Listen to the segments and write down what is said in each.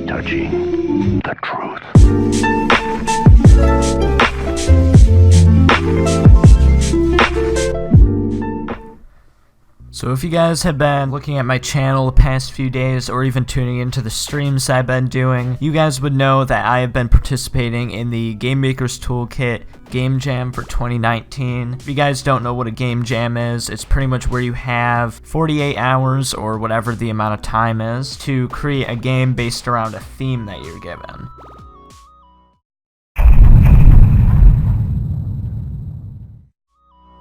touching the truth. So if you guys have been looking at my channel the past few days, or even tuning into the streams I've been doing, you guys would know that I have been participating in the Game Maker's Toolkit Game Jam for 2019. If you guys don't know what a Game Jam is, it's pretty much where you have 48 hours, or whatever the amount of time is, to create a game based around a theme that you're given.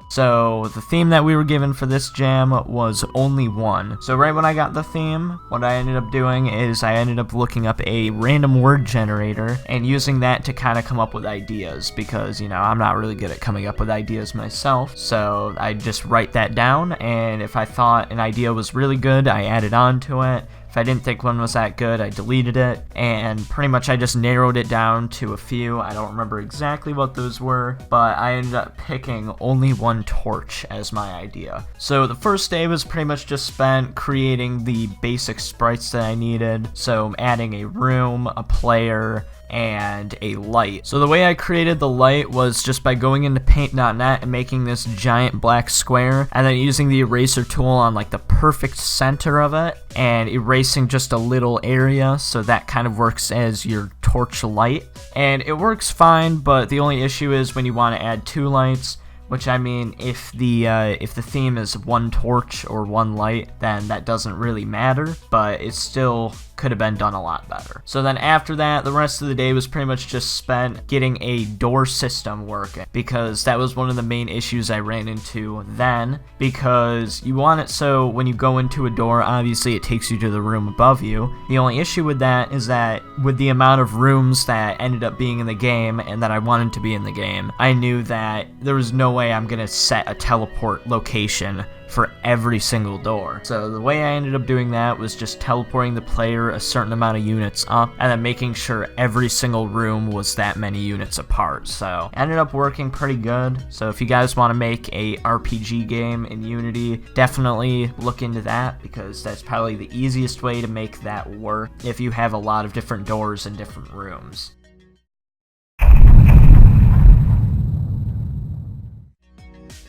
So, the theme that we were given for this jam was only one. So right when I got the theme, what I ended up doing is I ended up looking up a random word generator and using that to kind of come up with ideas, because, you know, I'm not really good at coming up with ideas myself. So I just write that down, and if I thought an idea was really good, I added on to it. If I didn't think one was that good, I deleted it, and pretty much I just narrowed it down to a few. I don't remember exactly what those were, but I ended up picking only one torch as my idea. So the first day was pretty much just spent creating the basic sprites that I needed, so adding a room, a player, and a light. So the way I created the light was just by going into paint.net and making this giant black square, and then using the eraser tool on like the perfect center of it and erasing just a little area, so that kind of works as your torch light. And it works fine, but the only issue is when you want to add two lights, which, I mean, if the theme is one torch or one light, then that doesn't really matter, but it still could have been done a lot better. So then after that, the rest of the day was pretty much just spent getting a door system working, because that was one of the main issues I ran into then, because you want it so when you go into a door, obviously it takes you to the room above you. The only issue with that is that with the amount of rooms that ended up being in the game and that I wanted to be in the game, I knew that there was no way I'm gonna set a teleport location for every single door. So the way I ended up doing that was just teleporting the player a certain amount of units up, and then making sure every single room was that many units apart. So ended up working pretty good. So if you guys want to make a RPG game in Unity, definitely look into that, because that's probably the easiest way to make that work if you have a lot of different doors in different rooms.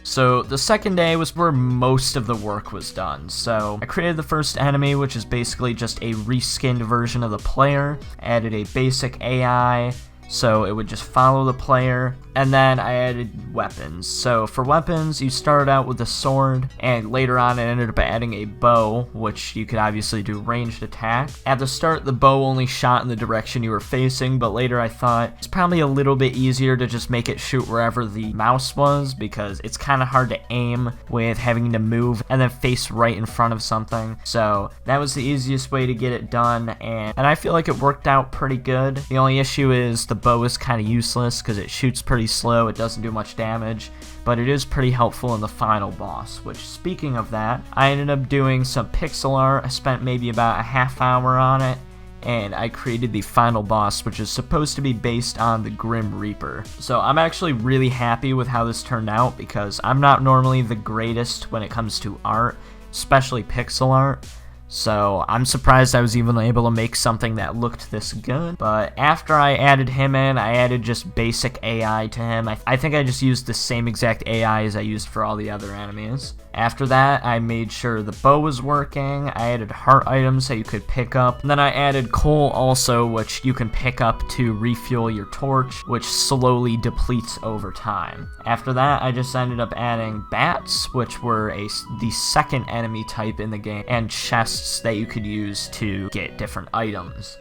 So the second day was where most of the work was done. So I created the first enemy, which is basically just a reskinned version of the player, added a basic AI, so it would just follow the player, and then I added weapons. So for weapons, you started out with a sword, and later on I ended up adding a bow, which you could obviously do ranged attack. At the start, the bow only shot in the direction you were facing, but later I thought it's probably a little bit easier to just make it shoot wherever the mouse was, because it's kind of hard to aim with having to move and then face right in front of something. So that was the easiest way to get it done, and I feel like it worked out pretty good. The only issue is the bow is kind of useless because it shoots pretty slow, it doesn't do much damage, but it is pretty helpful in the final boss, which, speaking of that, I ended up doing some pixel art. I spent maybe about a half hour on it, and I created the final boss, which is supposed to be based on the Grim Reaper. So I'm actually really happy with how this turned out, because I'm not normally the greatest when it comes to art, especially pixel art. So I'm surprised I was even able to make something that looked this good. But after I added him in, I added just basic AI to him. I think I just used the same exact AI as I used for all the other enemies. After that, I made sure the bow was working. I added heart items that you could pick up. And then I added coal also, which you can pick up to refuel your torch, which slowly depletes over time. After that, I just ended up adding bats, which were the second enemy type in the game, and chests that you could use to get different items.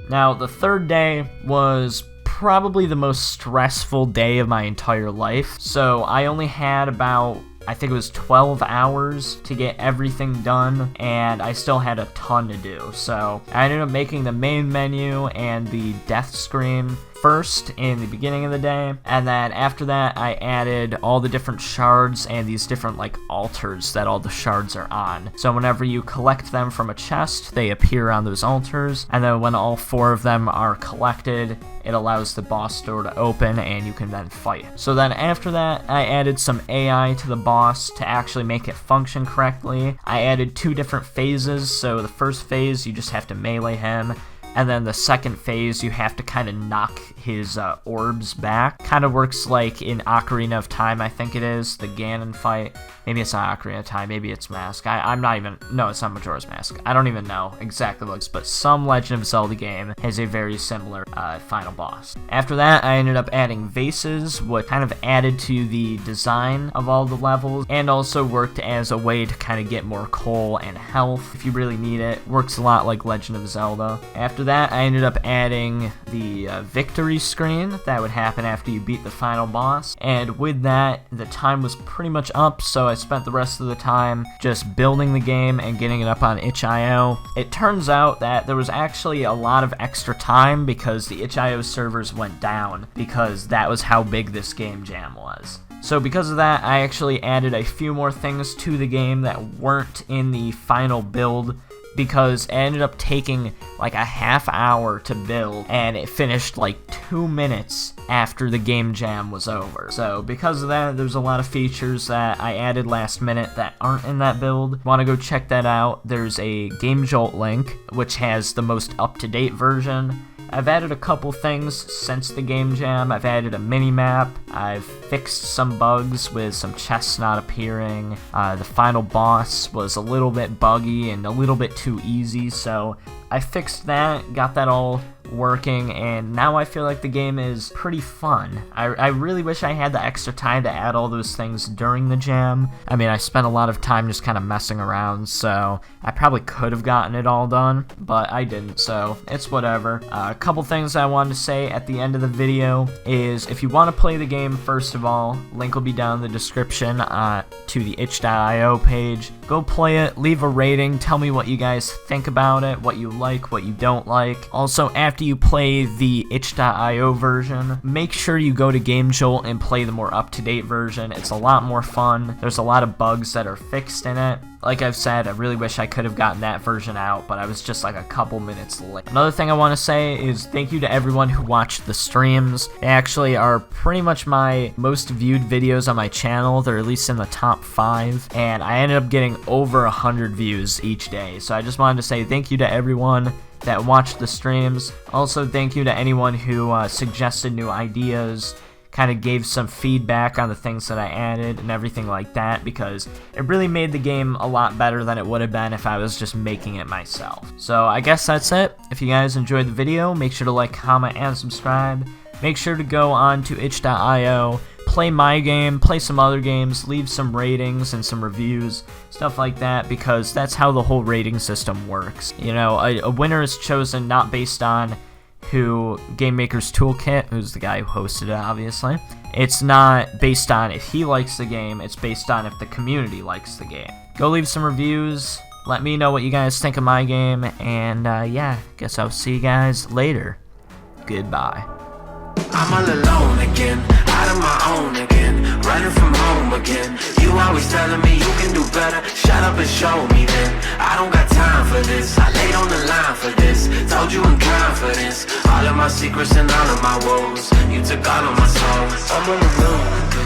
Now, the third day was probably the most stressful day of my entire life. So I only had about, I think it was 12 hours to get everything done, and I still had a ton to do. So I ended up making the main menu and the death screen first in the beginning of the day, and then after that I added all the different shards and these different like altars that all the shards are on. So whenever you collect them from a chest, they appear on those altars, and then when all 4 of them are collected, it allows the boss door to open and you can then fight. So then after that, I added some AI to the boss to actually make it function correctly. I added 2 different phases, so the first phase you just have to melee him, and then the second phase you have to kind of knock his orbs back. Kind of works like in Ocarina of Time, I think it is, the Ganon fight. Maybe it's not Ocarina of Time, maybe it's Mask. I'm not even, no, it's not Majora's Mask. I don't even know exactly what it looks, but some Legend of Zelda game has a very similar final boss. After that, I ended up adding vases, what kind of added to the design of all the levels, and also worked as a way to kind of get more coal and health if you really need it. Works a lot like Legend of Zelda. After that, I ended up adding the victory screen that would happen after you beat the final boss, and with that, the time was pretty much up, so I spent the rest of the time just building the game and getting it up on itch.io. It turns out that there was actually a lot of extra time because the itch.io servers went down because that was how big this game jam was. So because of that, I actually added a few more things to the game that weren't in the final build, because it ended up taking like a half hour to build, and it finished like 2 minutes after the game jam was over. So because of that, there's a lot of features that I added last minute that aren't in that build. Want to go check that out? There's a Game Jolt link, which has the most up-to-date version. I've added a couple things since the game jam. I've added a mini-map, I've fixed some bugs with some chests not appearing, the final boss was a little bit buggy and a little bit too easy, so I fixed that, got that all working, and now I feel like the game is pretty fun. I really wish I had the extra time to add all those things during the jam. I mean, I spent a lot of time just kind of messing around, so I probably could have gotten it all done, but I didn't, so it's whatever. A couple things I wanted to say at the end of the video is, if you want to play the game, first of all, link will be down in the description to the itch.io page. Go play it, leave a rating, tell me what you guys think about it, what you like, what you don't like. Also, after you play the itch.io version, make sure you go to Game Jolt and play the more up-to-date version. It's a lot more fun. There's a lot of bugs that are fixed in it. Like I've said, I really wish I could have gotten that version out, but I was just like a couple minutes late. Another thing I want to say is thank you to everyone who watched the streams. They actually are pretty much my most viewed videos on my channel. They're at least in the top 5, and I ended up getting over 100 views each day. So I just wanted to say thank you to everyone that watched the streams. Also, thank you to anyone who suggested new ideas, kind of gave some feedback on the things that I added and everything like that, because it really made the game a lot better than it would have been if I was just making it myself. So I guess that's it. If you guys enjoyed the video, make sure to like, comment, and subscribe. Make sure to go on to itch.io, play my game, play some other games, leave some ratings and some reviews, stuff like that, because that's how the whole rating system works. You know, a winner is chosen not based on who Game Maker's Toolkit, who's the guy who hosted it, obviously. It's not based on if he likes the game, it's based on if the community likes the game. Go leave some reviews, let me know what you guys think of my game, and yeah, guess I'll see you guys later. Goodbye. I'm all alone again, out of my own again, running from home again. You always telling me you can do better, shut up and show me then. I don't got time for this, I laid on the line for this, told you in confidence, all of my secrets and all of my woes. You took all of my soul, I'm all alone again.